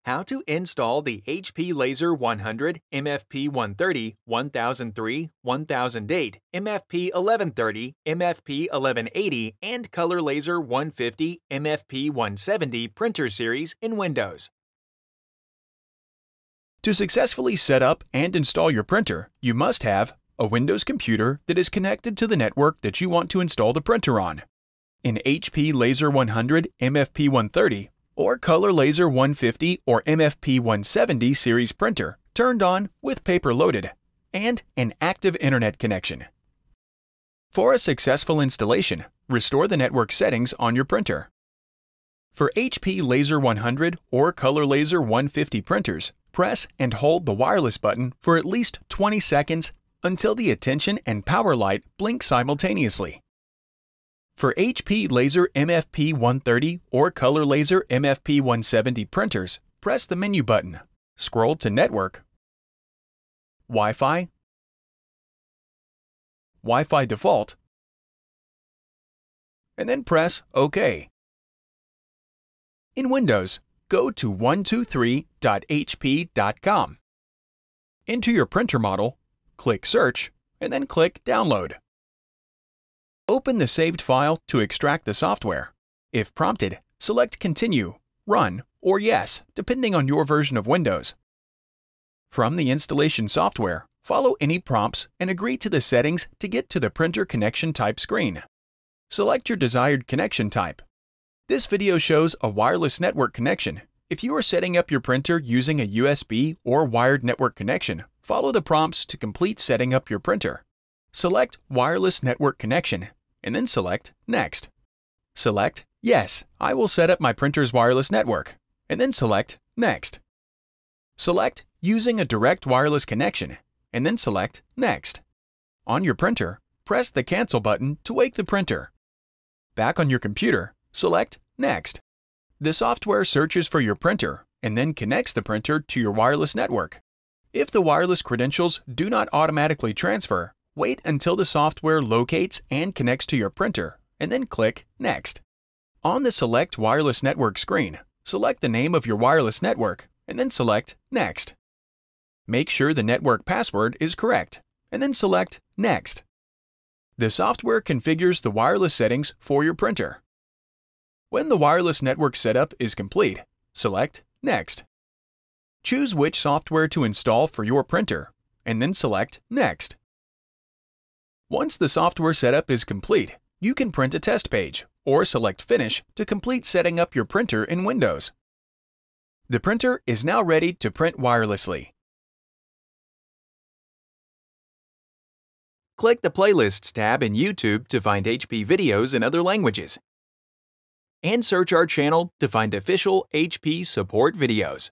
How to install the HP Laser 100, MFP 130, 1003, 1008, MFP 1130, MFP 1180, and Color Laser 150, MFP 170 printer series in Windows. To successfully set up and install your printer, you must have a Windows computer that is connected to the network that you want to install the printer on, an HP Laser 100, MFP 130, or Color Laser 150 or MFP 170 series printer turned on with paper loaded, and an active internet connection. For a successful installation, restore the network settings on your printer. For HP Laser 100 or Color Laser 150 printers, press and hold the wireless button for at least 20 seconds until the attention and power light blink simultaneously. For HP Laser MFP 130 or Color Laser MFP 170 printers, press the menu button, scroll to Network, Wi-Fi, Wi-Fi Default, and then press OK. In Windows, go to 123.hp.com. Enter your printer model, click Search, and then click Download. Open the saved file to extract the software. If prompted, select Continue, Run, or Yes, depending on your version of Windows. From the installation software, follow any prompts and agree to the settings to get to the printer connection type screen. Select your desired connection type. This video shows a wireless network connection. If you are setting up your printer using a USB or wired network connection, follow the prompts to complete setting up your printer. Select Wireless Network Connection, and then select Next. Select Yes, I will set up my printer's wireless network, and then select Next. Select Using a direct wireless connection, and then select Next. On your printer, press the Cancel button to wake the printer. Back on your computer, select Next. The software searches for your printer and then connects the printer to your wireless network. If the wireless credentials do not automatically transfer, wait until the software locates and connects to your printer, and then click Next. On the Select Wireless Network screen, select the name of your wireless network, and then select Next. Make sure the network password is correct, and then select Next. The software configures the wireless settings for your printer. When the wireless network setup is complete, select Next. Choose which software to install for your printer, and then select Next. Once the software setup is complete, you can print a test page or select Finish to complete setting up your printer in Windows. The printer is now ready to print wirelessly. Click the Playlists tab in YouTube to find HP videos in other languages. And search our channel to find official HP support videos.